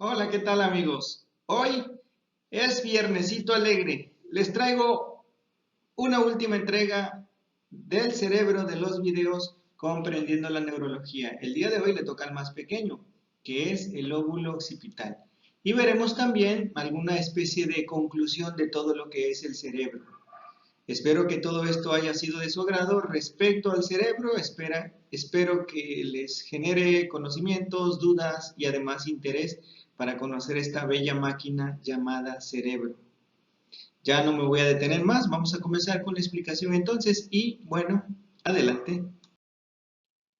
Hola, ¿qué tal amigos? Hoy es viernesito alegre. Les traigo una última entrega del cerebro de los videos comprendiendo la neurología. El día de hoy le toca al más pequeño, que es el lóbulo occipital. Y veremos también alguna especie de conclusión de todo lo que es el cerebro. Espero que todo esto haya sido de su agrado respecto al cerebro. Espero que les genere conocimientos, dudas y además interés para conocer esta bella máquina llamada cerebro. Ya no me voy a detener más, vamos a comenzar con la explicación entonces y bueno, adelante.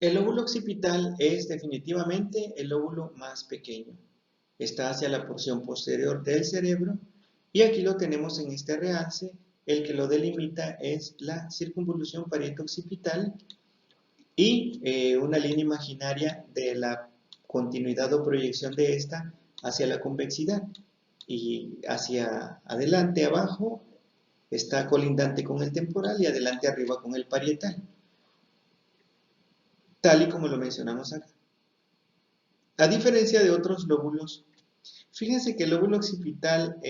El lóbulo occipital es definitivamente el lóbulo más pequeño. Está hacia la porción posterior del cerebro y aquí lo tenemos en este realce. El que lo delimita es la circunvolución parieto-occipital y una línea imaginaria de la continuidad o proyección de esta hacia la convexidad y hacia adelante abajo está colindante con el temporal y adelante arriba con el parietal, tal y como lo mencionamos acá. A diferencia de otros lóbulos, fíjense que el lóbulo occipital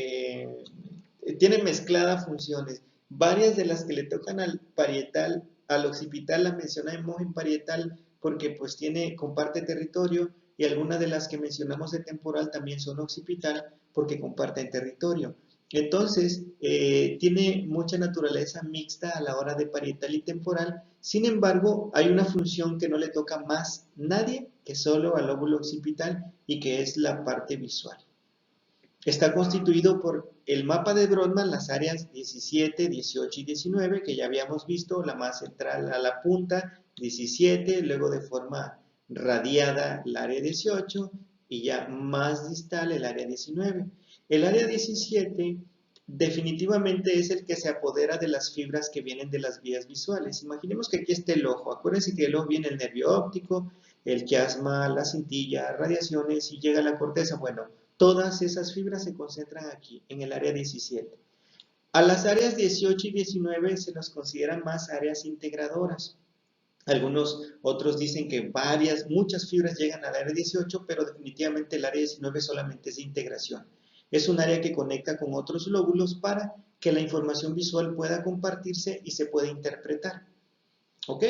tiene mezcladas funciones. Varias de las que le tocan al parietal, al occipital las mencionamos en parietal porque pues comparte territorio y algunas de las que mencionamos de temporal también son occipital porque comparten territorio. Entonces, tiene mucha naturaleza mixta a la hora de parietal y temporal. Sin embargo, hay una función que no le toca más nadie que solo al lóbulo occipital y que es la parte visual. Está constituido por el mapa de Brodmann, las áreas 17, 18 y 19, que ya habíamos visto, la más central a la punta, 17, luego de forma radiada el área 18 y ya más distal el área 19. El área 17 definitivamente es el que se apodera de las fibras que vienen de las vías visuales. Imaginemos que aquí está el ojo. Acuérdense que del ojo viene el nervio óptico, el quiasma, la cintilla, radiaciones y llega a la corteza. Bueno, todas esas fibras se concentran aquí, en el área 17. A las áreas 18 y 19 se las consideran más áreas integradoras. Algunos otros dicen que muchas fibras llegan al área 18, pero definitivamente el área 19 solamente es de integración. Es un área que conecta con otros lóbulos para que la información visual pueda compartirse y se pueda interpretar. ¿Ok?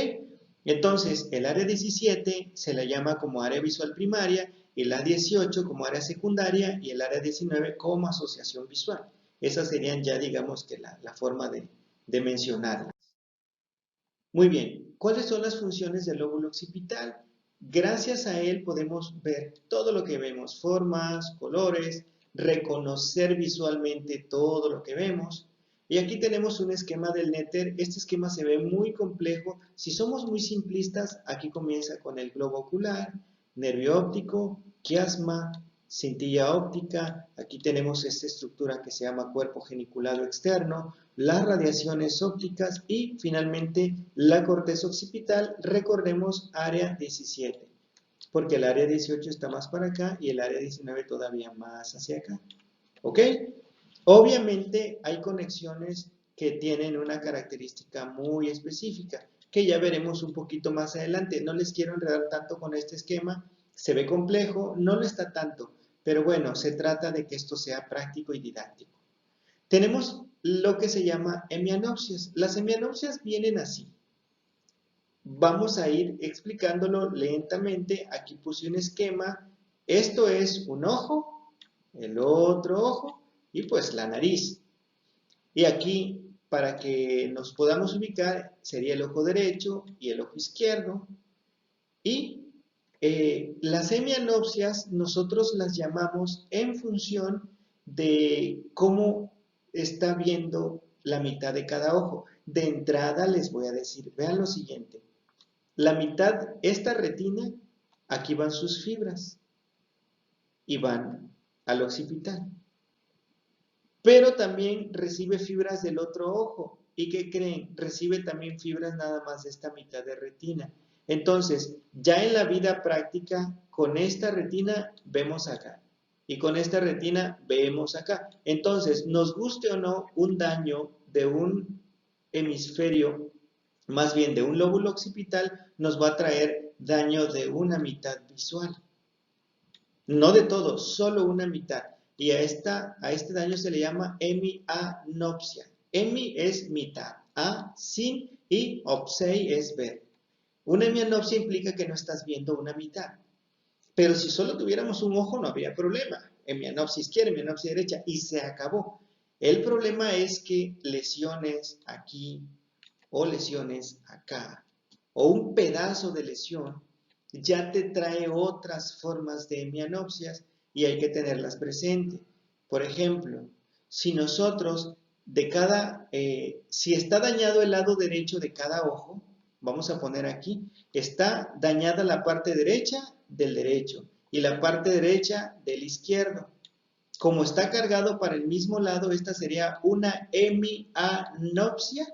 Entonces, el área 17 se la llama como área visual primaria, el área 18 como área secundaria y el área 19 como asociación visual. Esas serían ya, digamos, que la forma de mencionarlas. Muy bien, ¿cuáles son las funciones del lóbulo occipital? Gracias a él podemos ver todo lo que vemos, formas, colores, reconocer visualmente todo lo que vemos. Y aquí tenemos un esquema del Néter. Este esquema se ve muy complejo. Si somos muy simplistas, aquí comienza con el globo ocular, nervio óptico, quiasma, cintilla óptica. Aquí tenemos esta estructura que se llama cuerpo geniculado externo, las radiaciones ópticas y finalmente la corteza occipital. Recordemos área 17, porque el área 18 está más para acá y el área 19 todavía más hacia acá. ¿Ok? Obviamente hay conexiones que tienen una característica muy específica, que ya veremos un poquito más adelante. No les quiero enredar tanto con este esquema, se ve complejo, no lo está tanto, pero bueno, se trata de que esto sea práctico y didáctico. Tenemos lo que se llama hemianopsias. Las hemianopsias vienen así. Vamos a ir explicándolo lentamente. Aquí puse un esquema. Esto es un ojo, el otro ojo y pues la nariz. Y aquí, para que nos podamos ubicar, sería el ojo derecho y el ojo izquierdo. Y las hemianopsias nosotros las llamamos en función de cómo está viendo la mitad de cada ojo. De entrada les voy a decir, vean lo siguiente. La mitad, esta retina, aquí van sus fibras y van al occipital. Pero también recibe fibras del otro ojo. ¿Y qué creen? Recibe también fibras nada más de esta mitad de retina. Entonces, ya en la vida práctica, con esta retina vemos acá. Y con esta retina vemos acá. Entonces, nos guste o no, un daño de un hemisferio, más bien de un lóbulo occipital, nos va a traer daño de una mitad visual. No de todo, solo una mitad. Y a este daño se le llama hemianopsia. Hemi es mitad, a, sin, y opsei es ver. Una hemianopsia implica que no estás viendo una mitad. Pero si solo tuviéramos un ojo no habría problema. Hemianopsia izquierda, hemianopsia derecha, y se acabó. El problema es que lesiones aquí o lesiones acá, o un pedazo de lesión, ya te trae otras formas de hemianopsias y hay que tenerlas presente. Por ejemplo, si nosotros si está dañado el lado derecho de cada ojo, vamos a poner aquí, está dañada la parte derecha del derecho y la parte derecha del izquierdo. Como está cargado para el mismo lado, esta sería una hemianopsia,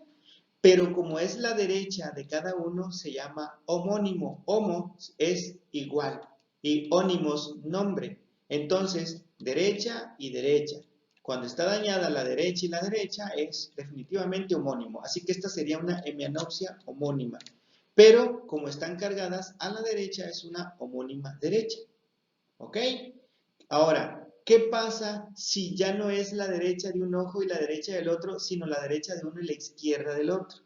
pero como es la derecha de cada uno, se llama homónimo. Homo es igual y ónimos nombre. Entonces, derecha y derecha. Cuando está dañada la derecha y la derecha, es definitivamente homónimo. Así que esta sería una hemianopsia homónima. Pero como están cargadas a la derecha, es una homónima derecha. ¿Ok? Ahora, ¿qué pasa si ya no es la derecha de un ojo y la derecha del otro, sino la derecha de uno y la izquierda del otro?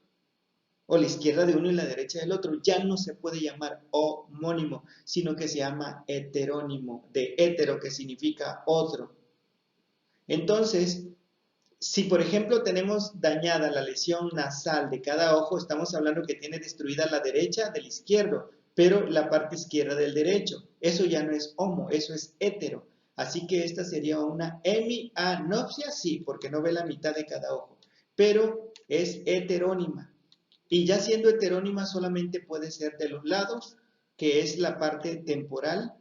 O la izquierda de uno y la derecha del otro. Ya no se puede llamar homónimo, sino que se llama heterónimo, de hetero, que significa otro. Entonces, si por ejemplo tenemos dañada la lesión nasal de cada ojo, estamos hablando que tiene destruida la derecha del izquierdo, pero la parte izquierda del derecho. Eso ya no es homo, eso es hetero. Así que esta sería una hemianopsia, sí, porque no ve la mitad de cada ojo, pero es heterónima. Y ya siendo heterónima solamente puede ser de los lados, que es la parte temporal,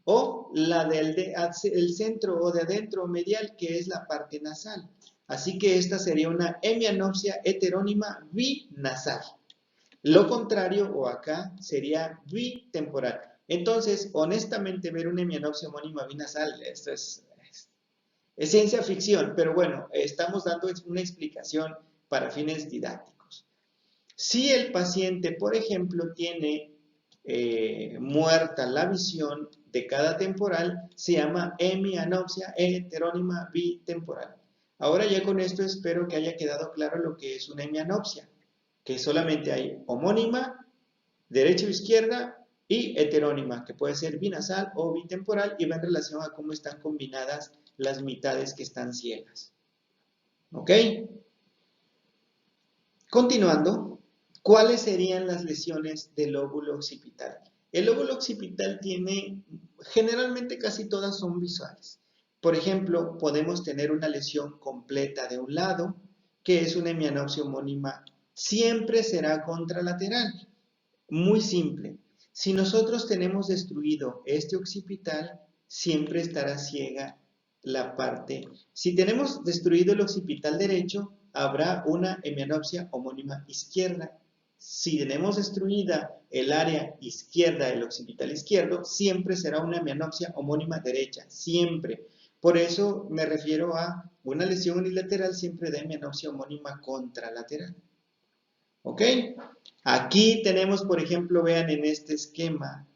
o la del centro o de adentro medial, que es la parte nasal. Así que esta sería una hemianopsia heterónima binasal. Lo contrario, o acá, sería bitemporal. Entonces, honestamente, ver una hemianopsia homónima binasal, esto es ciencia ficción, pero bueno, estamos dando una explicación para fines didácticos. Si el paciente, por ejemplo, tiene muerta la visión de cada temporal, se llama hemianopsia heterónima bitemporal. Ahora ya con esto espero que haya quedado claro lo que es una hemianopsia, que solamente hay homónima, derecha o izquierda, y heterónima, que puede ser binasal o bitemporal, y va en relación a cómo están combinadas las mitades que están ciegas. ¿Ok? Continuando, ¿cuáles serían las lesiones del lóbulo occipital? El lóbulo occipital tiene, generalmente casi todas son visuales. Por ejemplo, podemos tener una lesión completa de un lado, que es una hemianopsia homónima, siempre será contralateral. Muy simple. Si nosotros tenemos destruido este occipital, siempre estará ciega la parte. Si tenemos destruido el occipital derecho, habrá una hemianopsia homónima izquierda. Si tenemos destruida el área izquierda del occipital izquierdo, siempre será una hemianopsia homónima derecha, siempre. Por eso me refiero a una lesión unilateral siempre de hemianopsia homónima contralateral. ¿Ok? Aquí tenemos, por ejemplo, vean en este esquema,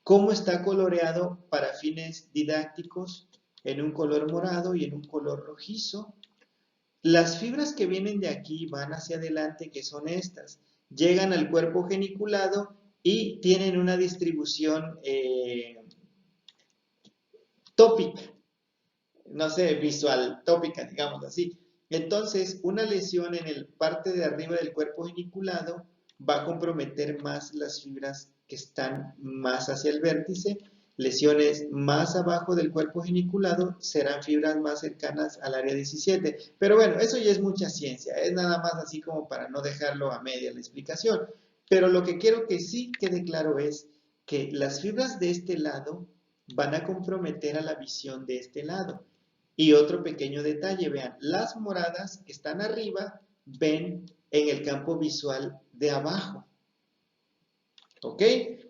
cómo está coloreado para fines didácticos en un color morado y en un color rojizo. Las fibras que vienen de aquí van hacia adelante, que son estas, llegan al cuerpo geniculado y tienen una distribución tópica, no sé, visual, tópica, digamos así. Entonces, una lesión en la parte de arriba del cuerpo geniculado va a comprometer más las fibras que están más hacia el vértice. Lesiones más abajo del cuerpo geniculado serán fibras más cercanas al área 17. Pero bueno, eso ya es mucha ciencia, es nada más así como para no dejarlo a media la explicación. Pero lo que quiero que sí quede claro es que las fibras de este lado van a comprometer a la visión de este lado. Y otro pequeño detalle, vean, las moradas que están arriba ven en el campo visual de abajo. ¿Ok?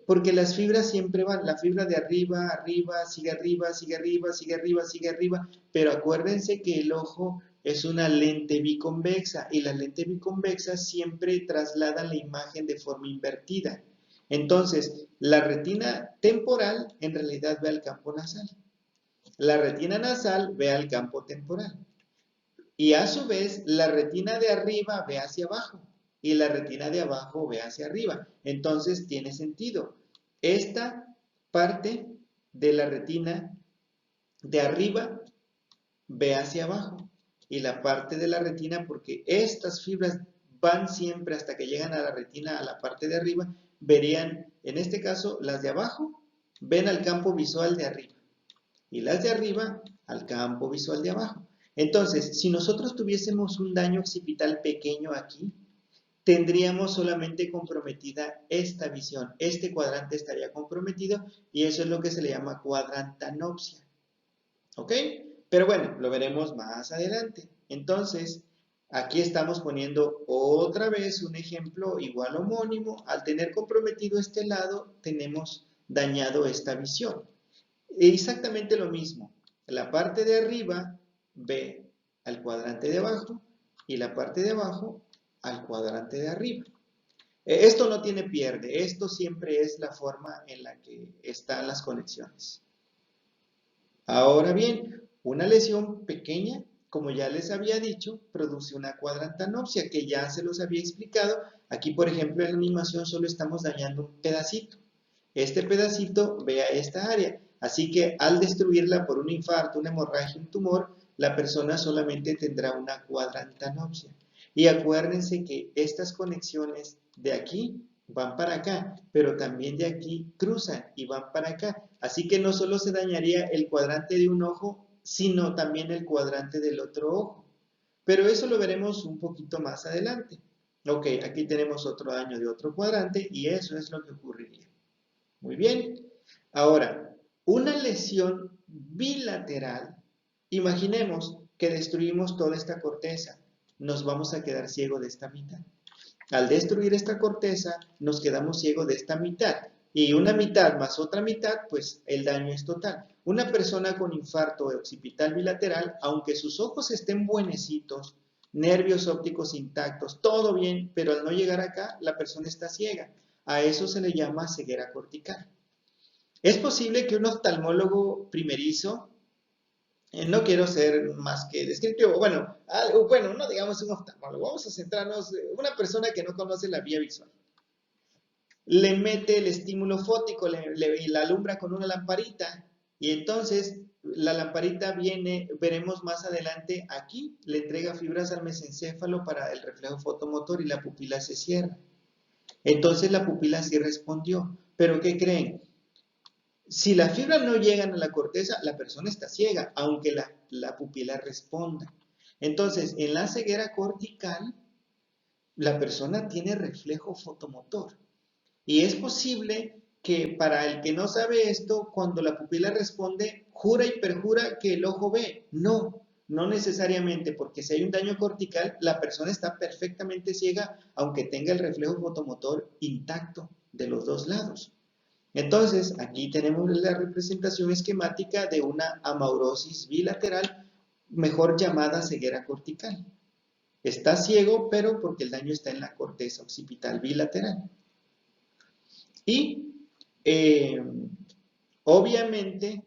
Porque las fibras siempre van, la fibra de arriba, arriba, sigue arriba, sigue arriba, sigue arriba, sigue arriba, pero acuérdense que el ojo es una lente biconvexa y la lente biconvexa siempre traslada la imagen de forma invertida. Entonces, la retina temporal en realidad ve al campo nasal. La retina nasal ve al campo temporal. Y a su vez, la retina de arriba ve hacia abajo y la retina de abajo ve hacia arriba. Entonces, tiene sentido. Esta parte de la retina de arriba ve hacia abajo y la parte de la retina, porque estas fibras van siempre hasta que llegan a la retina, a la parte de arriba, verían, en este caso, las de abajo ven al campo visual de arriba y las de arriba al campo visual de abajo. Entonces, si nosotros tuviésemos un daño occipital pequeño aquí, tendríamos solamente comprometida esta visión. Este cuadrante estaría comprometido y eso es lo que se le llama cuadrantanopsia. ¿Ok? Pero bueno, lo veremos más adelante. Entonces, aquí estamos poniendo otra vez un ejemplo igual homónimo. Al tener comprometido este lado, tenemos dañado esta visión. Exactamente lo mismo. La parte de arriba ve al cuadrante de abajo y la parte de abajo al cuadrante de arriba. Esto no tiene pierde, esto siempre es la forma en la que están las conexiones. Ahora bien, una lesión pequeña, como ya les había dicho, produce una cuadrantanopsia, que ya se los había explicado. Aquí, por ejemplo, en la animación solo estamos dañando un pedacito. Este pedacito ve a esta área. Así que al destruirla por un infarto, una hemorragia, un tumor, la persona solamente tendrá una cuadrantanopsia. Y acuérdense que estas conexiones de aquí van para acá, pero también de aquí cruzan y van para acá. Así que no solo se dañaría el cuadrante de un ojo, sino también el cuadrante del otro ojo. Pero eso lo veremos un poquito más adelante. Ok, aquí tenemos otro daño de otro cuadrante y eso es lo que ocurriría. Muy bien. Ahora, una lesión bilateral, imaginemos que destruimos toda esta corteza, nos vamos a quedar ciego de esta mitad. Al destruir esta corteza, nos quedamos ciegos de esta mitad. Y una mitad más otra mitad, pues el daño es total. Una persona con infarto occipital bilateral, aunque sus ojos estén buenecitos, nervios ópticos intactos, todo bien, pero al no llegar acá, la persona está ciega. A eso se le llama ceguera cortical. Es posible que un oftalmólogo primerizo, no quiero ser más que descriptivo, bueno, no digamos un oftalmólogo, vamos a centrarnos en una persona que no conoce la vía visual. Le mete el estímulo fótico, la alumbra con una lamparita y entonces la lamparita viene, veremos más adelante aquí, le entrega fibras al mesencéfalo para el reflejo fotomotor y la pupila se cierra. Entonces la pupila sí respondió, pero ¿qué creen? Si las fibras no llegan a la corteza, la persona está ciega, aunque la pupila responda. Entonces, en la ceguera cortical, la persona tiene reflejo fotomotor. Y es posible que para el que no sabe esto, cuando la pupila responde, jura y perjura que el ojo ve. No, no necesariamente, porque si hay un daño cortical, la persona está perfectamente ciega, aunque tenga el reflejo fotomotor intacto de los dos lados. Entonces, aquí tenemos la representación esquemática de una amaurosis bilateral, mejor llamada ceguera cortical. Está ciego, pero porque el daño está en la corteza occipital bilateral. Y, obviamente,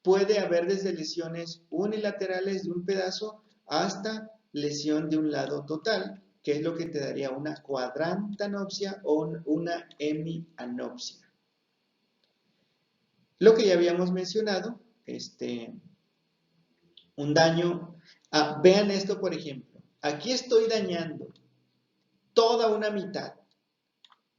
puede haber desde lesiones unilaterales de un pedazo hasta lesión de un lado total, que es lo que te daría una cuadrantanopsia o una hemianopsia. Lo que ya habíamos mencionado, un daño. Vean esto, por ejemplo. Aquí estoy dañando toda una mitad.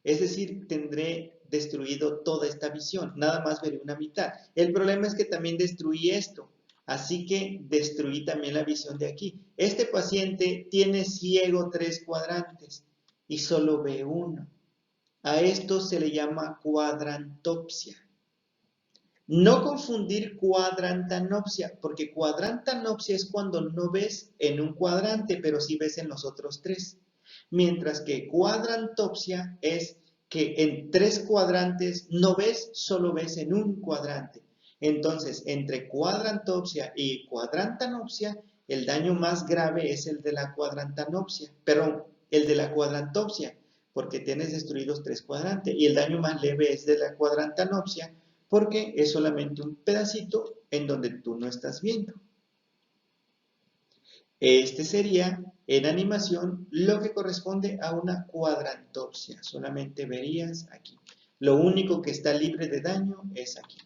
Es decir, tendré destruido toda esta visión. Nada más veré una mitad. El problema es que también destruí esto. Así que destruí también la visión de aquí. Este paciente tiene ciego 3 cuadrantes y solo ve uno. A esto se le llama cuadrantopsia. No confundir cuadrantanopsia, porque cuadrantanopsia es cuando no ves en un cuadrante, pero sí ves en los otros 3. Mientras que cuadrantopsia es que en 3 cuadrantes no ves, solo ves en un cuadrante. Entonces, entre cuadrantopsia y cuadrantanopsia, el daño más grave es el de la cuadrantanopsia, perdón, el de la cuadrantopsia, porque tienes destruidos 3 cuadrantes, y el daño más leve es de la cuadrantanopsia, porque es solamente un pedacito en donde tú no estás viendo. Este sería, en animación, lo que corresponde a una cuadrantopsia. Solamente verías aquí. Lo único que está libre de daño es aquí.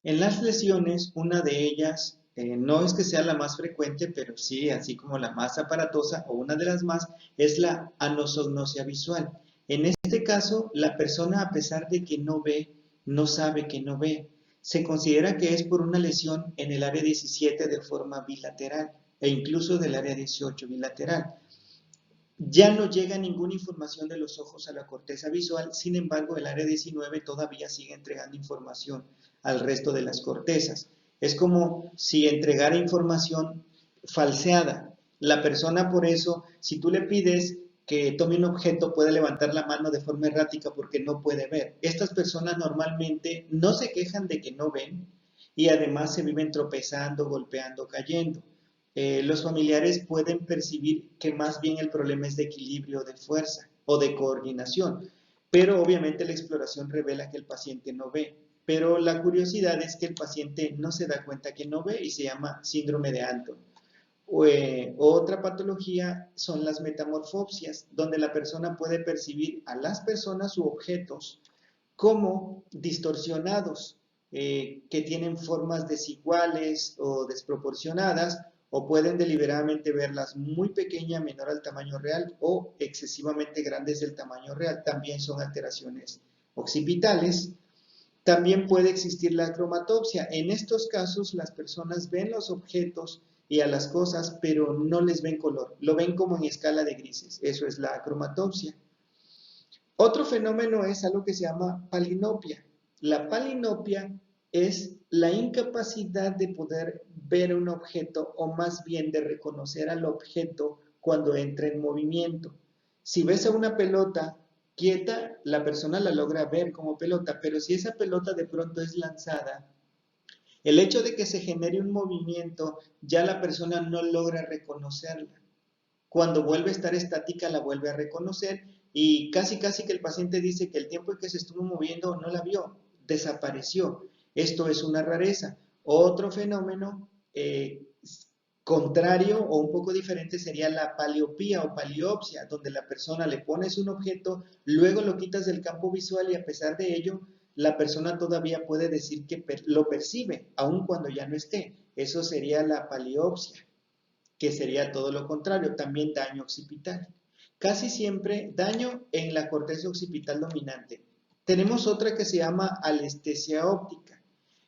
En las lesiones, una de ellas, no es que sea la más frecuente, pero sí, así como la más aparatosa o una de las más, es la anosognosia visual. En este caso, la persona, a pesar de que no ve, no sabe que no ve. Se considera que es por una lesión en el área 17 de forma bilateral e incluso del área 18 bilateral. Ya no llega ninguna información de los ojos a la corteza visual, sin embargo el área 19 todavía sigue entregando información al resto de las cortezas. Es como si entregara información falseada. La persona, por eso, si tú le pides que tome un objeto, puede levantar la mano de forma errática porque no puede ver. Estas personas normalmente no se quejan de que no ven y además se viven tropezando, golpeando, cayendo. Los familiares pueden percibir que más bien el problema es de equilibrio, de fuerza o de coordinación, pero obviamente la exploración revela que el paciente no ve. Pero la curiosidad es que el paciente no se da cuenta que no ve y se llama síndrome de Anton. Otra patología son las metamorfopsias, donde la persona puede percibir a las personas u objetos como distorsionados, que tienen formas desiguales o desproporcionadas, o pueden deliberadamente verlas muy pequeñas, menor al tamaño real, o excesivamente grandes del tamaño real. También son alteraciones occipitales. También puede existir la cromatopsia. En estos casos, las personas ven los objetos y a las cosas, pero no les ven color. Lo ven como en escala de grises. Eso es la cromatopsia. Otro fenómeno es algo que se llama palinopia. La palinopia es la incapacidad de poder ver un objeto o más bien de reconocer al objeto cuando entra en movimiento. Si ves a una pelota quieta, la persona la logra ver como pelota, pero si esa pelota de pronto es lanzada, el hecho de que se genere un movimiento, ya la persona no logra reconocerla. Cuando vuelve a estar estática, la vuelve a reconocer y casi que el paciente dice que el tiempo en que se estuvo moviendo no la vio, desapareció. Esto es una rareza. Otro fenómeno contrario o un poco diferente sería la paleopía o paleopsia, donde la persona le pones un objeto, luego lo quitas del campo visual y a pesar de ello, la persona todavía puede decir que lo percibe, aun cuando ya no esté. Eso sería la paleopsia, que sería todo lo contrario, también daño occipital. Casi siempre daño en la corteza occipital dominante. Tenemos otra que se llama alestesia óptica.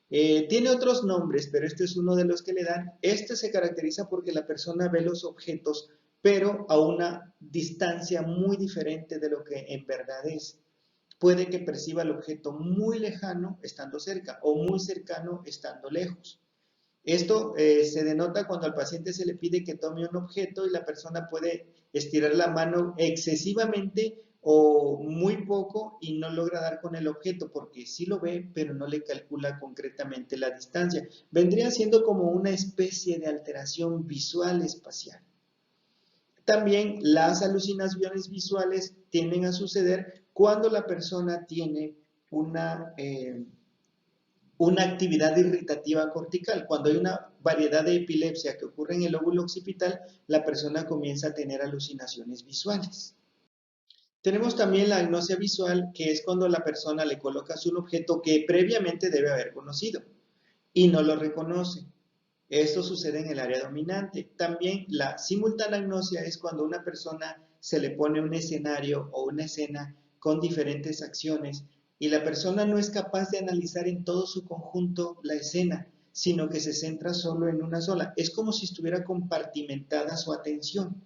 Tiene otros nombres, pero este es uno de los que le dan. Este se caracteriza porque la persona ve los objetos, pero a una distancia muy diferente de lo que en verdad es. Puede que perciba el objeto muy lejano estando cerca o muy cercano estando lejos. Esto se denota cuando al paciente se le pide que tome un objeto y la persona puede estirar la mano excesivamente o muy poco y no logra dar con el objeto porque sí lo ve, pero no le calcula concretamente la distancia. Vendría siendo como una especie de alteración visual espacial. También las alucinaciones visuales tienden a suceder cuando la persona tiene una actividad irritativa cortical. Cuando hay una variedad de epilepsia que ocurre en el lóbulo occipital, la persona comienza a tener alucinaciones visuales. Tenemos también la agnosia visual, que es cuando la persona le colocas un objeto que previamente debe haber conocido y no lo reconoce. Esto sucede en el área dominante. También la simultánea agnosia es cuando a una persona se le pone un escenario o una escena con diferentes acciones y la persona no es capaz de analizar en todo su conjunto la escena, sino que se centra solo en una sola. Es como si estuviera compartimentada su atención.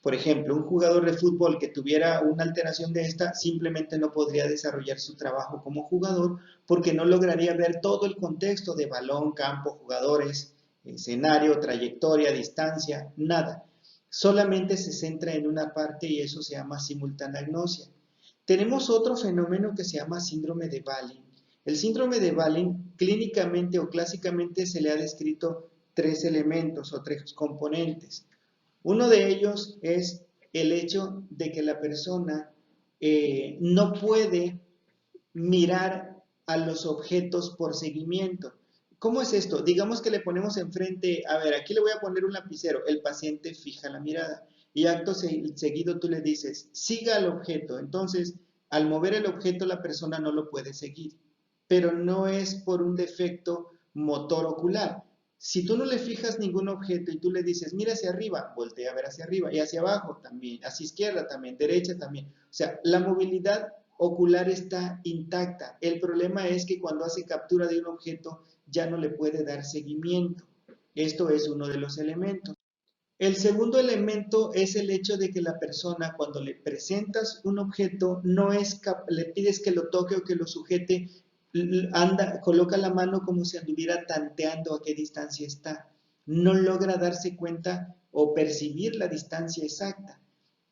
Por ejemplo, un jugador de fútbol que tuviera una alteración de esta simplemente no podría desarrollar su trabajo como jugador porque no lograría ver todo el contexto de balón, campo, jugadores, escenario, trayectoria, distancia, nada. Solamente se centra en una parte y eso se llama simultaneagnosia. Tenemos otro fenómeno que se llama síndrome de Wallin. El síndrome de Wallin clínicamente o clásicamente se le ha descrito tres elementos o tres componentes. Uno de ellos es el hecho de que la persona no puede mirar a los objetos por seguimiento. ¿Cómo es esto? Digamos que le ponemos enfrente, a ver, aquí le voy a poner un lapicero, el paciente fija la mirada y acto seguido tú le dices, siga al objeto. Entonces, al mover el objeto la persona no lo puede seguir, pero no es por un defecto motor ocular. Si tú no le fijas ningún objeto y tú le dices, mira hacia arriba, voltea a ver hacia arriba y hacia abajo también, hacia izquierda también, derecha también. O sea, la movilidad ocular está intacta. El problema es que cuando hace captura de un objeto ya no le puede dar seguimiento. Esto es uno de los elementos. El segundo elemento es el hecho de que la persona, cuando le presentas un objeto, no es le pides que lo toque o que lo sujete, coloca la mano como si anduviera tanteando a qué distancia está. No logra darse cuenta o percibir la distancia exacta.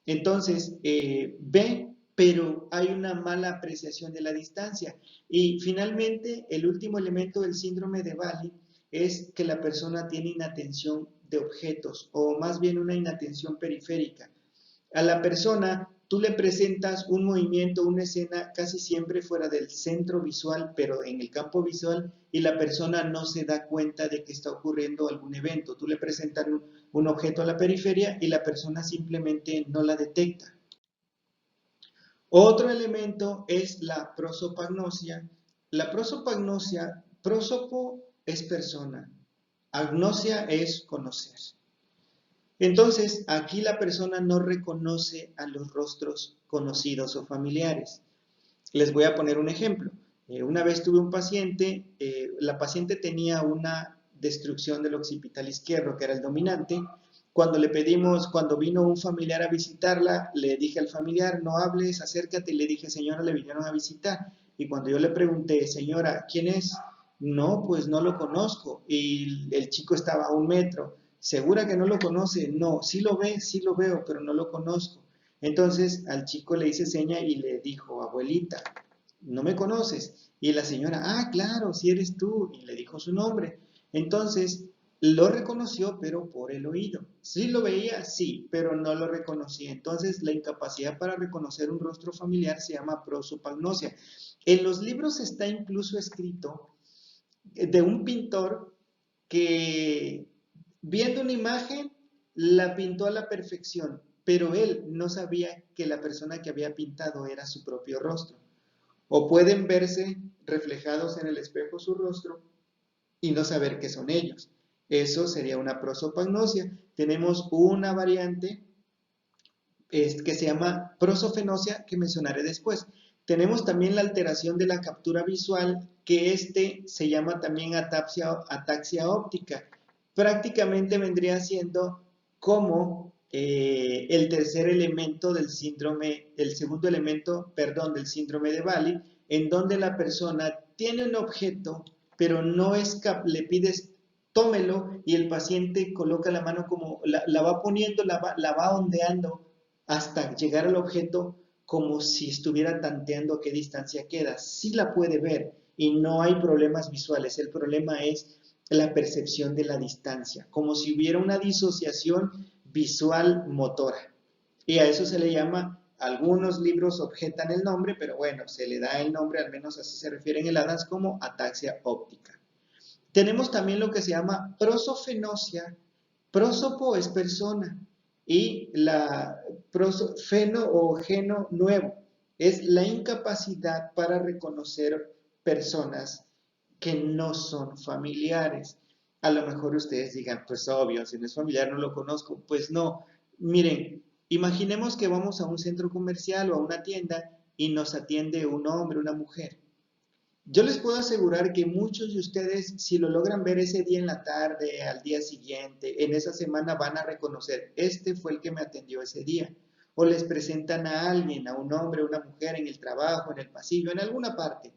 Entonces, ve, pero hay una mala apreciación de la distancia. Y finalmente, el último elemento del síndrome de Bali es que la persona tiene inatención de objetos, o más bien una inatención periférica. A la persona tú le presentas un movimiento, una escena casi siempre fuera del centro visual, pero en el campo visual, y la persona no se da cuenta de que está ocurriendo algún evento. Tú le presentas un objeto a la periferia y la persona simplemente no la detecta. Otro elemento es la prosopagnosia. La prosopagnosia, prósopo es persona, agnosia es conocer. Entonces, aquí la persona no reconoce a los rostros conocidos o familiares. Les voy a poner un ejemplo. Una vez tuve un paciente, la paciente tenía una destrucción del occipital izquierdo, que era el dominante. Cuando vino un familiar a visitarla, le dije al familiar, no hables, acércate, y le dije, señora, le vinieron a visitar. Y cuando yo le pregunté, señora, ¿quién es? No, pues no lo conozco. Y el chico estaba a 1 metro. ¿Segura que no lo conoce? No, sí lo ve, sí lo veo, pero no lo conozco. Entonces al chico le hice seña y le dijo, abuelita, ¿no me conoces? Y la señora, ah, claro, si eres tú, y le dijo su nombre. Entonces lo reconoció, pero por el oído. Sí lo veía, sí, pero no lo reconocía. Entonces la incapacidad para reconocer un rostro familiar se llama prosopagnosia. En los libros está incluso escrito de un pintor que viendo una imagen la pintó a la perfección, pero él no sabía que la persona que había pintado era su propio rostro. O pueden verse reflejados en el espejo su rostro y no saber que son ellos. Eso sería una prosopagnosia. Tenemos una variante que se llama prosofenosia, que mencionaré después. Tenemos también la alteración de la captura visual, que se llama también ataxia óptica. Prácticamente vendría siendo como el tercer elemento del síndrome, el segundo elemento, perdón, del síndrome de Bali, en donde la persona tiene un objeto, pero no es le pides tómelo y el paciente coloca la mano como la va poniendo, la va ondeando hasta llegar al objeto como si estuviera tanteando a qué distancia queda. Sí la puede ver y no hay problemas visuales. El problema es la percepción de la distancia, como si hubiera una disociación visual motora. Y a eso se le llama, algunos libros objetan el nombre, pero bueno, se le da el nombre, al menos así se refiere en el ADAS, como ataxia óptica. Tenemos también lo que se llama prosofenosia. Prósopo es persona y la feno o geno nuevo es la incapacidad para reconocer personas que no son familiares. A lo mejor ustedes digan, pues obvio, si no es familiar no lo conozco. Pues no, miren, imaginemos que vamos a un centro comercial o a una tienda y nos atiende un hombre, una mujer. Yo les puedo asegurar que muchos de ustedes, si lo logran ver ese día en la tarde, al día siguiente, en esa semana van a reconocer, este fue el que me atendió ese día. O les presentan a alguien, a un hombre, a una mujer en el trabajo, en el pasillo, en alguna parte.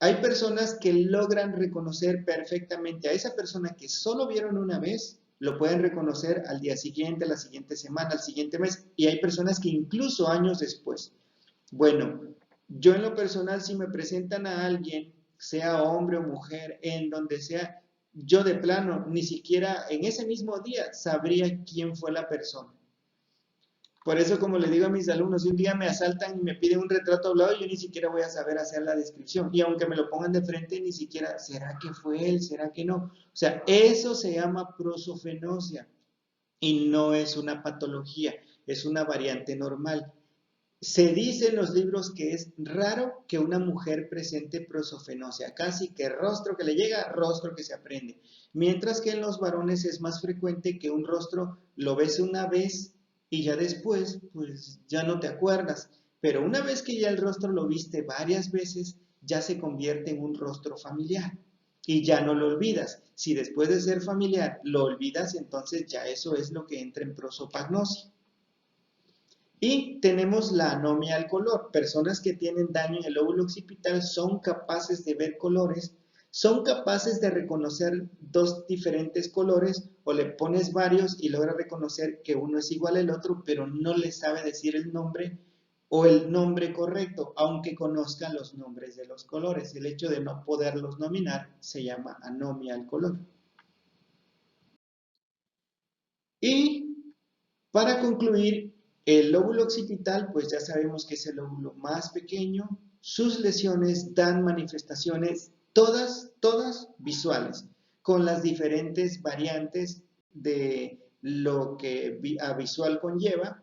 Hay personas que logran reconocer perfectamente a esa persona que solo vieron una vez, lo pueden reconocer al día siguiente, a la siguiente semana, al siguiente mes, y hay personas que incluso años después. Bueno, yo en lo personal, si me presentan a alguien, sea hombre o mujer, en donde sea, yo de plano, ni siquiera en ese mismo día sabría quién fue la persona. Por eso, como le digo a mis alumnos, si un día me asaltan y me piden un retrato hablado, yo ni siquiera voy a saber hacer la descripción. Y aunque me lo pongan de frente, ni siquiera, ¿será que fue él? ¿Será que no? O sea, eso se llama prosofenosia y no es una patología, es una variante normal. Se dice en los libros que es raro que una mujer presente prosofenosia, casi que rostro que le llega, rostro que se aprende. Mientras que en los varones es más frecuente que un rostro lo ves una vez y ya después, pues ya no te acuerdas. Pero una vez que ya el rostro lo viste varias veces, ya se convierte en un rostro familiar y ya no lo olvidas. Si después de ser familiar lo olvidas, entonces ya eso es lo que entra en prosopagnosia. Y tenemos la anomia al color. Personas que tienen daño en el lóbulo occipital son capaces de ver colores, son capaces de reconocer dos diferentes colores o le pones varios y logra reconocer que uno es igual al otro, pero no le sabe decir el nombre o el nombre correcto, aunque conozca los nombres de los colores. El hecho de no poderlos nominar se llama anomia al color. Y para concluir, el lóbulo occipital, pues ya sabemos que es el lóbulo más pequeño. Sus lesiones dan manifestaciones todas visuales, con las diferentes variantes de lo que a visual conlleva,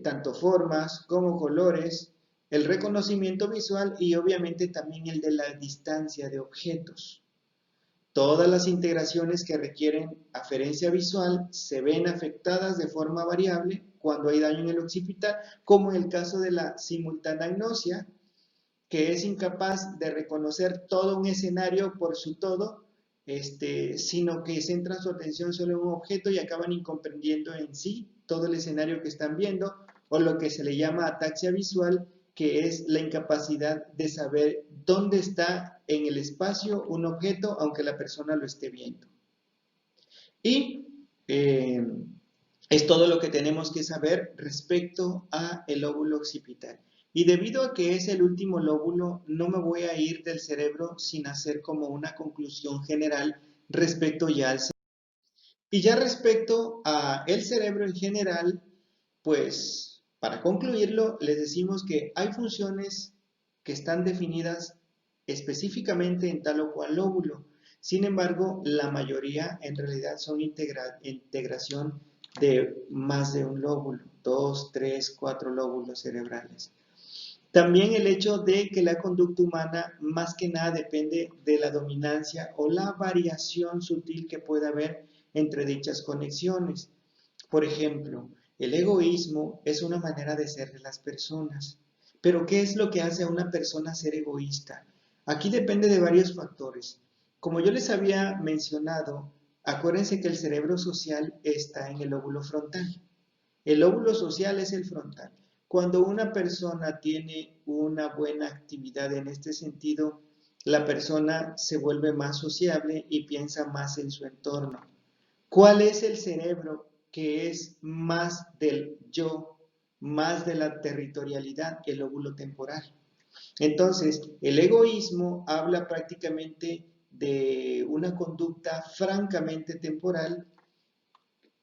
tanto formas como colores, el reconocimiento visual y obviamente también el de la distancia de objetos. Todas las integraciones que requieren aferencia visual se ven afectadas de forma variable cuando hay daño en el occipital, como en el caso de la simultanagnosia, que es incapaz de reconocer todo un escenario por su todo, sino que centran su atención solo en un objeto y acaban incomprendiendo en sí todo el escenario que están viendo, o lo que se le llama ataxia visual, que es la incapacidad de saber dónde está en el espacio un objeto, aunque la persona lo esté viendo. Y es todo lo que tenemos que saber respecto a el lóbulo occipital. Y debido a que es el último lóbulo, no me voy a ir del cerebro sin hacer como una conclusión general respecto ya al cerebro. Y ya respecto a el cerebro en general, pues para concluirlo, les decimos que hay funciones que están definidas específicamente en tal o cual lóbulo. Sin embargo, la mayoría en realidad son integración de más de un lóbulo, 2, 3, 4 lóbulos cerebrales. También el hecho de que la conducta humana más que nada depende de la dominancia o la variación sutil que pueda haber entre dichas conexiones. Por ejemplo, el egoísmo es una manera de ser de las personas. Pero ¿qué es lo que hace a una persona ser egoísta? Aquí depende de varios factores. Como yo les había mencionado, acuérdense que el cerebro social está en el lóbulo frontal. El lóbulo social es el frontal. Cuando una persona tiene una buena actividad en este sentido, la persona se vuelve más sociable y piensa más en su entorno. ¿Cuál es el cerebro que es más del yo, más de la territorialidad? El lóbulo temporal. Entonces, el egoísmo habla prácticamente de una conducta francamente temporal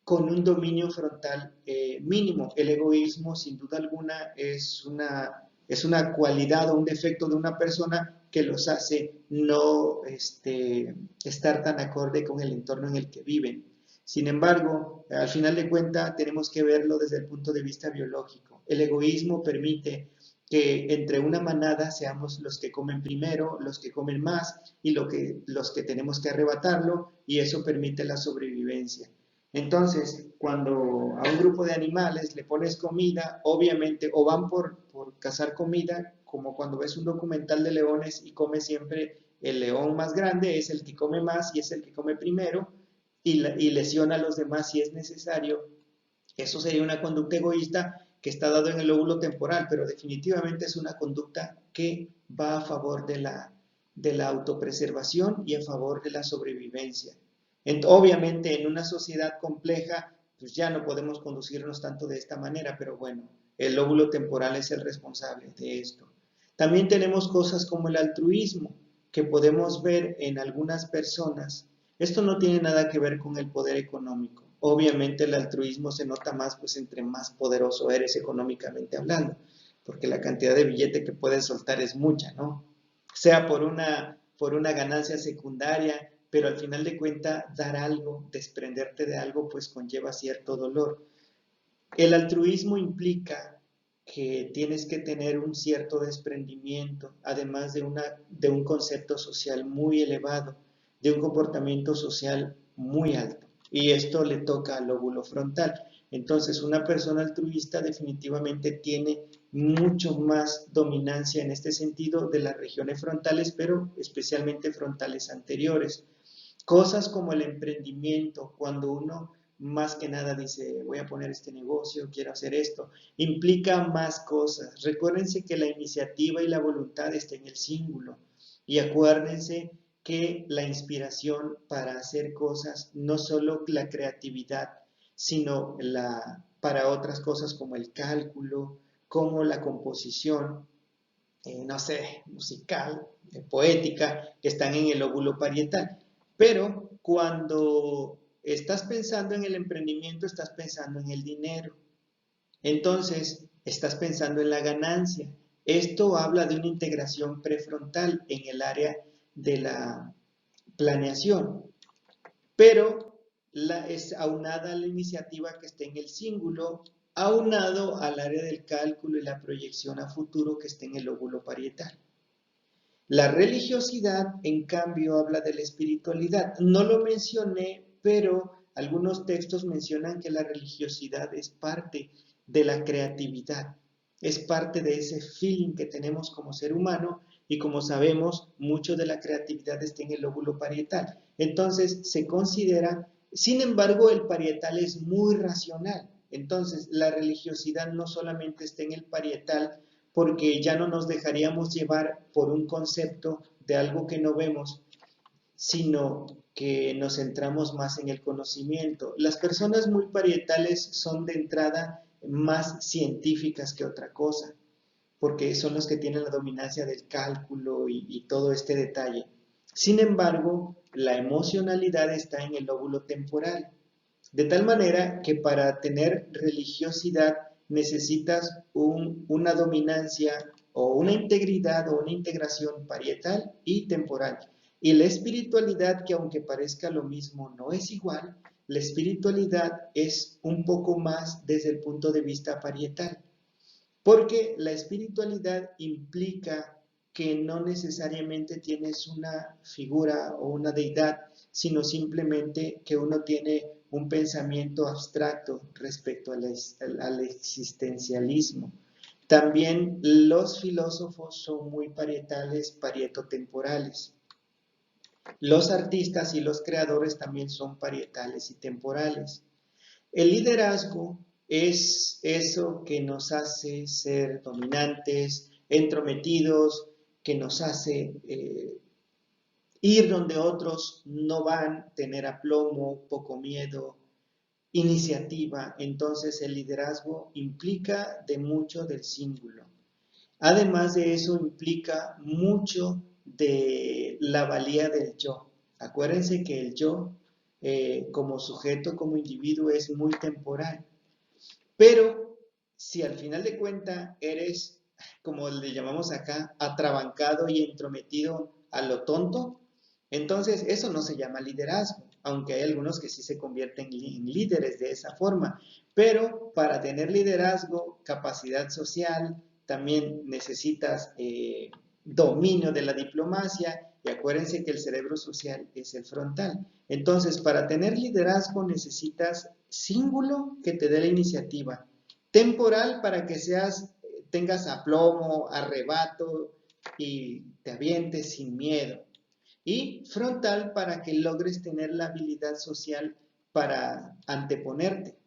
con un dominio frontal mínimo. El egoísmo, sin duda alguna, es una cualidad o un defecto de una persona que los hace no estar tan acorde con el entorno en el que viven. Sin embargo, al final de cuentas, tenemos que verlo desde el punto de vista biológico. El egoísmo permite que entre una manada seamos los que comen primero, los que comen más y los que tenemos que arrebatarlo, y eso permite la sobrevivencia. Entonces, cuando a un grupo de animales le pones comida, obviamente, o van por cazar comida, como cuando ves un documental de leones y come siempre el león más grande, es el que come más y es el que come primero, y lesiona a los demás si es necesario. Eso sería una conducta egoísta que está dado en el lóbulo temporal, pero definitivamente es una conducta que va a favor de la autopreservación y a favor de la sobrevivencia. Obviamente en una sociedad compleja, pues ya no podemos conducirnos tanto de esta manera, pero bueno, el lóbulo temporal es el responsable de esto. También tenemos cosas como el altruismo. que podemos ver en algunas personas, esto no tiene nada que ver con el poder económico. Obviamente el altruismo se nota más pues entre más poderoso eres económicamente hablando, porque la cantidad de billete que puedes soltar es mucha, ¿no? Sea por una ganancia secundaria, pero al final de cuentas dar algo, desprenderte de algo, pues conlleva cierto dolor. El altruismo implica que tienes que tener un cierto desprendimiento, además de un concepto social muy elevado, de un comportamiento social muy alto. Y esto le toca al lóbulo frontal. Entonces, una persona altruista definitivamente tiene mucho más dominancia en este sentido de las regiones frontales, pero especialmente frontales anteriores. Cosas como el emprendimiento, cuando uno más que nada dice, voy a poner este negocio, quiero hacer esto, implica más cosas. Recuérdense que la iniciativa y la voluntad está en el cíngulo. Y acuérdense que la inspiración para hacer cosas, no solo la creatividad, sino para otras cosas como el cálculo, como la composición, no sé, musical, poética, que están en el lóbulo parietal. Pero cuando estás pensando en el emprendimiento, estás pensando en el dinero. Entonces, estás pensando en la ganancia. Esto habla de una integración prefrontal en el área de la planeación, pero es aunada a la iniciativa que está en el cíngulo, aunado al área del cálculo y la proyección a futuro que está en el lóbulo parietal. La religiosidad, en cambio, habla de la espiritualidad. No lo mencioné, pero algunos textos mencionan que la religiosidad es parte de la creatividad, es parte de ese feeling que tenemos como ser humano y como sabemos, mucho de la creatividad está en el lóbulo parietal. Entonces, se considera, sin embargo, el parietal es muy racional. Entonces, la religiosidad no solamente está en el parietal, porque ya no nos dejaríamos llevar por un concepto de algo que no vemos, sino que nos centramos más en el conocimiento. Las personas muy parietales son de entrada más científicas que otra cosa, porque son los que tienen la dominancia del cálculo y todo este detalle. Sin embargo, la emocionalidad está en el lóbulo temporal, de tal manera que para tener religiosidad necesitas una dominancia o una integridad o una integración parietal y temporal. Y la espiritualidad, que aunque parezca lo mismo, no es igual, la espiritualidad es un poco más desde el punto de vista parietal, porque la espiritualidad implica que no necesariamente tienes una figura o una deidad, sino simplemente que uno tiene un pensamiento abstracto respecto al existencialismo. También los filósofos son muy parietales, parietotemporales. Los artistas y los creadores también son parietales y temporales. El liderazgo es eso que nos hace ser dominantes, entrometidos, que nos hace ir donde otros no van, tener aplomo, poco miedo, iniciativa. Entonces el liderazgo implica de mucho del cíngulo. Además de eso implica mucho de la valía del yo. Acuérdense que el yo como sujeto, como individuo es muy temporal. Pero si al final de cuentas eres, como le llamamos acá, atrabancado y entrometido a lo tonto, entonces eso no se llama liderazgo, aunque hay algunos que sí se convierten en líderes de esa forma. Pero para tener liderazgo, capacidad social, también necesitas dominio de la diplomacia, y acuérdense que el cerebro social es el frontal. Entonces, para tener liderazgo necesitas cíngulo que te dé la iniciativa, temporal para que tengas aplomo, arrebato y te avientes sin miedo, y frontal para que logres tener la habilidad social para anteponerte.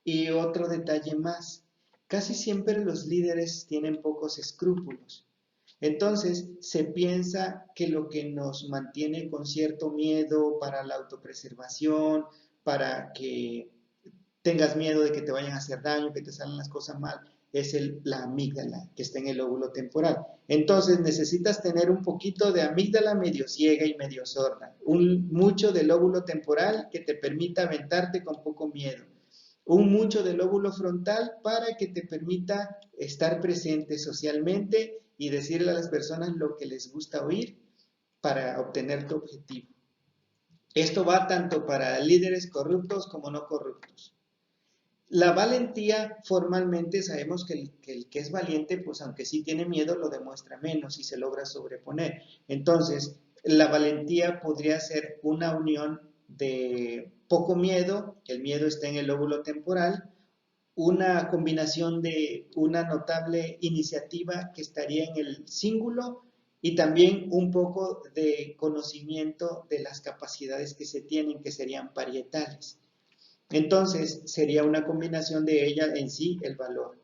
Y otro detalle más, casi siempre los líderes tienen pocos escrúpulos. Entonces, se piensa que lo que nos mantiene con cierto miedo para la autopreservación, para que tengas miedo de que te vayan a hacer daño, que te salgan las cosas mal, es la amígdala, que está en el lóbulo temporal. Entonces necesitas tener un poquito de amígdala medio ciega y medio sorda, mucho del lóbulo temporal que te permita aventarte con poco miedo, mucho del lóbulo frontal para que te permita estar presente socialmente y decirle a las personas lo que les gusta oír para obtener tu objetivo. Esto va tanto para líderes corruptos como no corruptos. La valentía, formalmente sabemos que el que es valiente, pues aunque sí tiene miedo, lo demuestra menos y se logra sobreponer. Entonces, la valentía podría ser una unión de poco miedo, que el miedo está en el lóbulo temporal, una combinación de una notable iniciativa que estaría en el cíngulo y también un poco de conocimiento de las capacidades que se tienen, que serían parietales. Entonces, sería una combinación de ella en sí, el valor.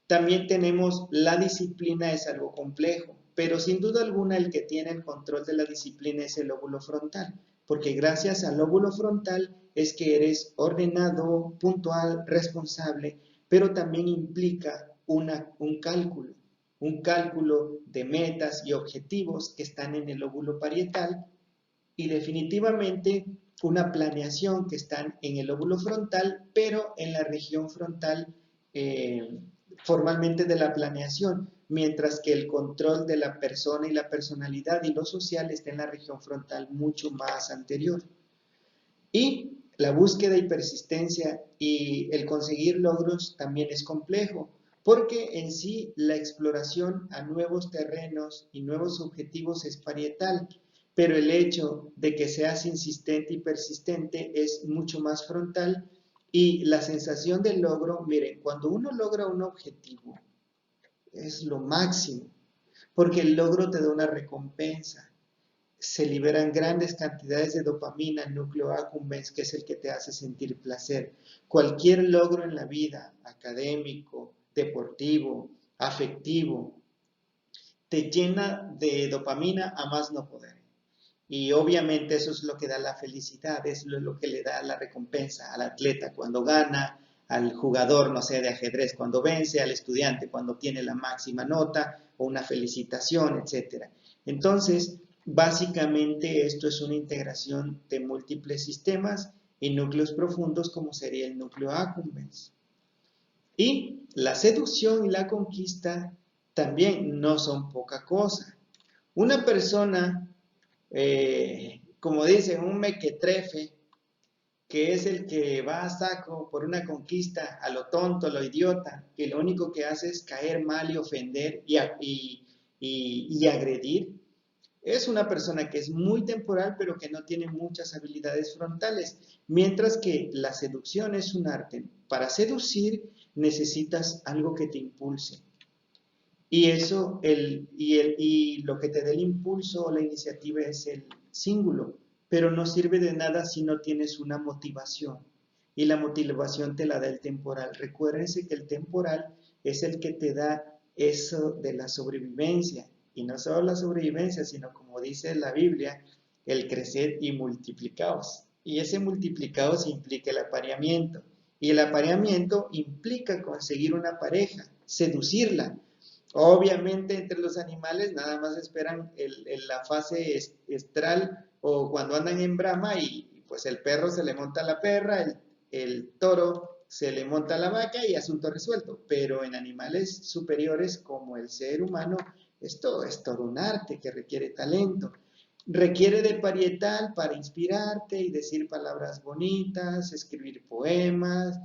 También tenemos la disciplina, es algo complejo, pero sin duda alguna el que tiene el control de la disciplina es el lóbulo frontal, porque gracias al lóbulo frontal es que eres ordenado, puntual, responsable, pero también implica un cálculo de metas y objetivos que están en el lóbulo parietal y definitivamente una planeación que están en el lóbulo frontal, pero en la región frontal formalmente de la planeación, mientras que el control de la persona y la personalidad y lo social está en la región frontal mucho más anterior. Y la búsqueda y persistencia y el conseguir logros también es complejo, porque en sí la exploración a nuevos terrenos y nuevos objetivos es parietal, pero el hecho de que seas insistente y persistente es mucho más frontal y la sensación del logro, miren, cuando uno logra un objetivo, es lo máximo, porque el logro te da una recompensa, se liberan grandes cantidades de dopamina, núcleo accumbens, que es el que te hace sentir placer. Cualquier logro en la vida, académico, deportivo, afectivo, te llena de dopamina a más no poder. Y obviamente eso es lo que da la felicidad, es lo que le da la recompensa al atleta cuando gana, al jugador, no sé, de ajedrez cuando vence, al estudiante cuando tiene la máxima nota o una felicitación, etc. Entonces, básicamente esto es una integración de múltiples sistemas y núcleos profundos como sería el núcleo accumbens. Y la seducción y la conquista también no son poca cosa. Una persona como dicen, un mequetrefe, que es el que va a saco por una conquista a lo tonto, a lo idiota, que lo único que hace es caer mal y ofender y agredir, es una persona que es muy temporal, pero que no tiene muchas habilidades frontales, mientras que la seducción es un arte. Para seducir necesitas algo que te impulse. Y eso, lo que te dé el impulso o la iniciativa es el cíngulo, pero no sirve de nada si no tienes una motivación. Y la motivación te la da el temporal. Recuérdense que el temporal es el que te da eso de la sobrevivencia. Y no solo la sobrevivencia, sino como dice la Biblia, el crecer y multiplicaos. Y ese multiplicaos implica el apareamiento. Y el apareamiento implica conseguir una pareja, seducirla. Obviamente entre los animales nada más esperan la fase estral o cuando andan en brama y pues el perro se le monta a la perra, el toro se le monta a la vaca y asunto resuelto. Pero en animales superiores como el ser humano, esto es todo un arte que requiere talento. Requiere de parietal para inspirarte y decir palabras bonitas, escribir poemas,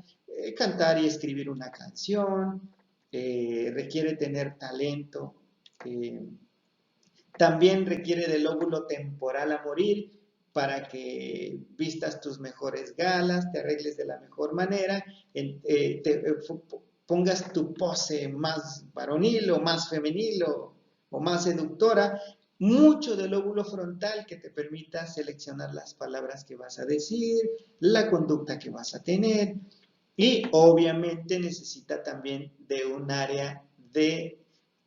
cantar y escribir una canción. Requiere tener talento, también requiere del lóbulo temporal a morir para que vistas tus mejores galas, te arregles de la mejor manera, pongas tu pose más varonil o más femenil o más seductora, mucho del lóbulo frontal que te permita seleccionar las palabras que vas a decir, la conducta que vas a tener, y obviamente necesita también de un área de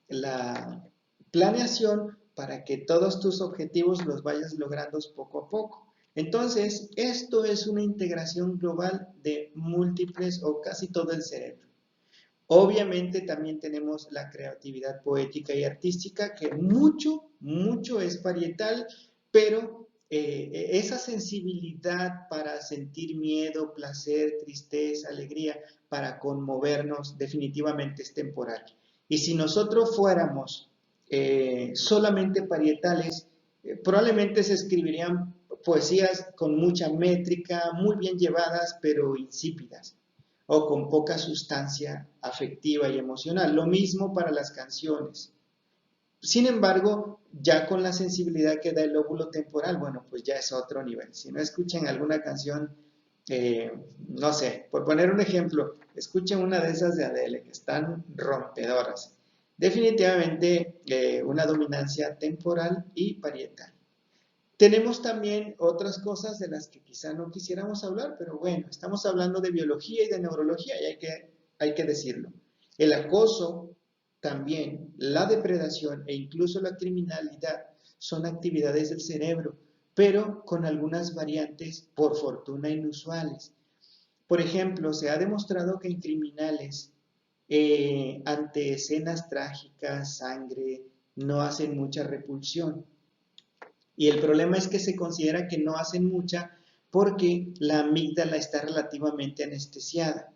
la planeación para que todos tus objetivos los vayas logrando poco a poco. Entonces, esto es una integración global de múltiples o casi todo el cerebro. Obviamente también tenemos la creatividad poética y artística, que mucho es parietal, pero esa sensibilidad para sentir miedo, placer, tristeza, alegría, para conmovernos, definitivamente es temporal. Y si nosotros fuéramos solamente parietales, probablemente se escribirían poesías con mucha métrica, muy bien llevadas, pero insípidas o con poca sustancia afectiva y emocional. Lo mismo para las canciones. Sin embargo, ya con la sensibilidad que da el lóbulo temporal, bueno, pues ya es otro nivel. Si no escuchan alguna canción, no sé, por poner un ejemplo, escuchen una de esas de Adele, que están rompedoras. Definitivamente una dominancia temporal y parietal. Tenemos también otras cosas de las que quizá no quisiéramos hablar, pero bueno, estamos hablando de biología y de neurología y hay que decirlo. El acoso, también la depredación e incluso la criminalidad son actividades del cerebro, pero con algunas variantes por fortuna inusuales. Por ejemplo, se ha demostrado que en criminales, ante escenas trágicas, sangre, no hacen mucha repulsión. Y el problema es que se considera que no hacen mucha porque la amígdala está relativamente anestesiada.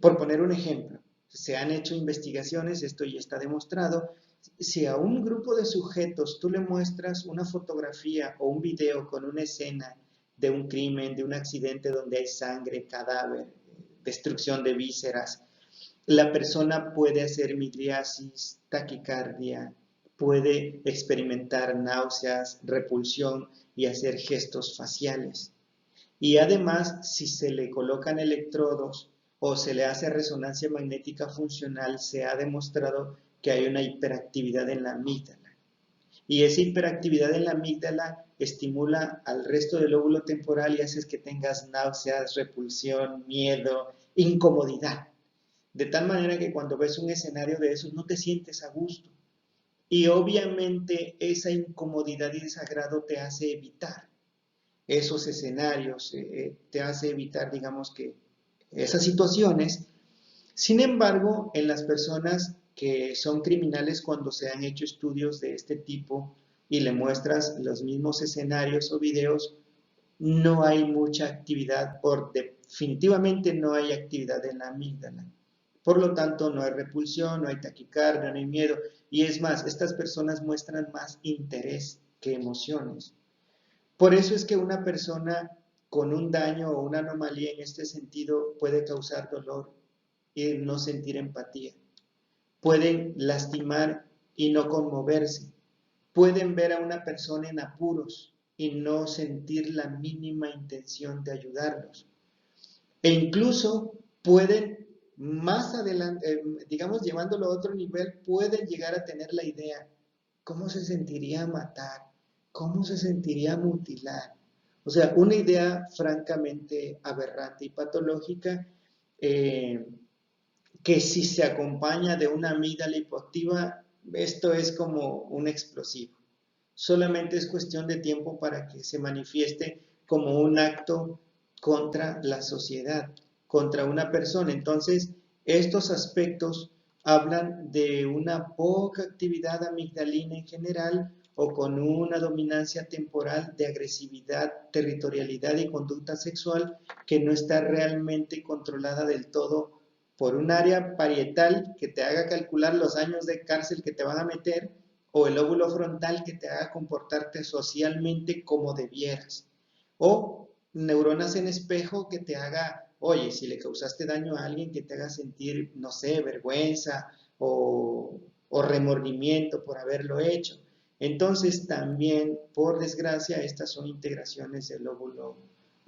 Por poner un ejemplo, se han hecho investigaciones, esto ya está demostrado, si a un grupo de sujetos tú le muestras una fotografía o un video con una escena de un crimen, de un accidente donde hay sangre, cadáver, destrucción de vísceras, la persona puede hacer midriasis, taquicardia, puede experimentar náuseas, repulsión y hacer gestos faciales. Y además, si se le colocan electrodos o se le hace resonancia magnética funcional, se ha demostrado que hay una hiperactividad en la amígdala. Y esa hiperactividad en la amígdala estimula al resto del lóbulo temporal y hace que tengas náuseas, repulsión, miedo, incomodidad. De tal manera que cuando ves un escenario de esos no te sientes a gusto. Y obviamente esa incomodidad y desagrado te hace evitar esos escenarios, te hace evitar, digamos que, esas situaciones. Sin embargo, en las personas que son criminales, cuando se han hecho estudios de este tipo y le muestras los mismos escenarios o videos, no hay mucha actividad, o definitivamente no hay actividad en la amígdala. Por lo tanto, no hay repulsión, no hay taquicardia, no hay miedo. Y es más, estas personas muestran más interés que emociones. Por eso es que una persona con un daño o una anomalía en este sentido puede causar dolor y no sentir empatía. Pueden lastimar y no conmoverse. Pueden ver a una persona en apuros y no sentir la mínima intención de ayudarlos. E incluso pueden, más adelante, digamos, llevándolo a otro nivel, pueden llegar a tener la idea, ¿cómo se sentiría matar? ¿Cómo se sentiría mutilar? O sea, una idea francamente aberrante y patológica, eh, que si se acompaña de una amígdala hipoactiva, esto es como un explosivo. Solamente es cuestión de tiempo para que se manifieste como un acto contra la sociedad, contra una persona. Entonces, estos aspectos hablan de una poca actividad amigdalina en general o con una dominancia temporal de agresividad, territorialidad y conducta sexual que no está realmente controlada del todo por un área parietal que te haga calcular los años de cárcel que te van a meter, o el lóbulo frontal que te haga comportarte socialmente como debieras, o neuronas en espejo que te haga, oye, si le causaste daño a alguien, que te haga sentir, no sé, vergüenza o remordimiento por haberlo hecho. Entonces también, por desgracia, estas son integraciones del lóbulo,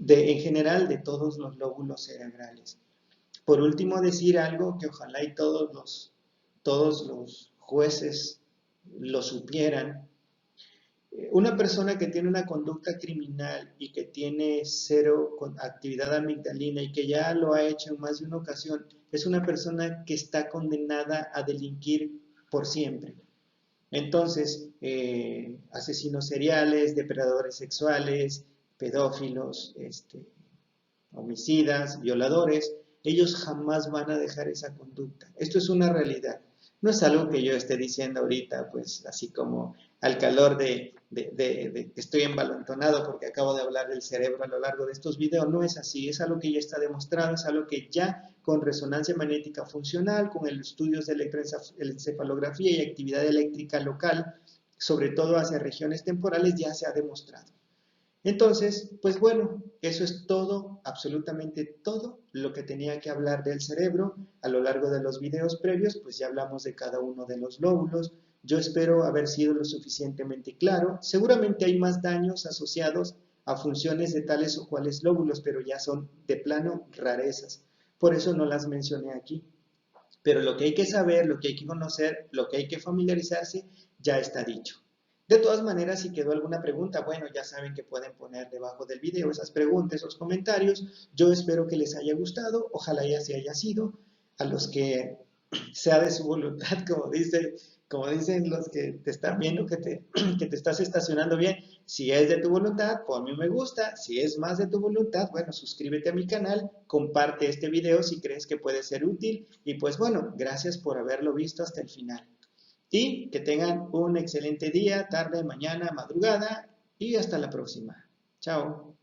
en general de todos los lóbulos cerebrales. Por último, decir algo que ojalá y todos los jueces lo supieran. Una persona que tiene una conducta criminal y que tiene cero actividad amigdalina y que ya lo ha hecho en más de una ocasión, es una persona que está condenada a delinquir por siempre. Entonces, asesinos seriales, depredadores sexuales, pedófilos, homicidas, violadores, ellos jamás van a dejar esa conducta. Esto es una realidad. No es algo que yo esté diciendo ahorita, pues así como al calor de que estoy envalentonado porque acabo de hablar del cerebro a lo largo de estos videos. No es así, es algo que ya está demostrado, es algo que ya con resonancia magnética funcional, con el estudios de electroencefalografía y actividad eléctrica local, sobre todo hacia regiones temporales, ya se ha demostrado. Entonces, pues bueno, eso es todo, absolutamente todo lo que tenía que hablar del cerebro. A lo largo de los videos previos, pues ya hablamos de cada uno de los lóbulos. Yo espero haber sido lo suficientemente claro. Seguramente hay más daños asociados a funciones de tales o cuales lóbulos, pero ya son de plano rarezas. Por eso no las mencioné aquí. Pero lo que hay que saber, lo que hay que conocer, lo que hay que familiarizarse, ya está dicho. De todas maneras, si quedó alguna pregunta, bueno, ya saben que pueden poner debajo del video esas preguntas, esos comentarios. Yo espero que les haya gustado, ojalá ya se haya sido. A los que sea de su voluntad, como dicen los que te están viendo, que te estás estacionando bien. Si es de tu voluntad, ponme un me gusta. Si es más de tu voluntad, bueno, suscríbete a mi canal, comparte este video si crees que puede ser útil. Y pues bueno, gracias por haberlo visto hasta el final. Y que tengan un excelente día, tarde, mañana, madrugada y hasta la próxima. Chao.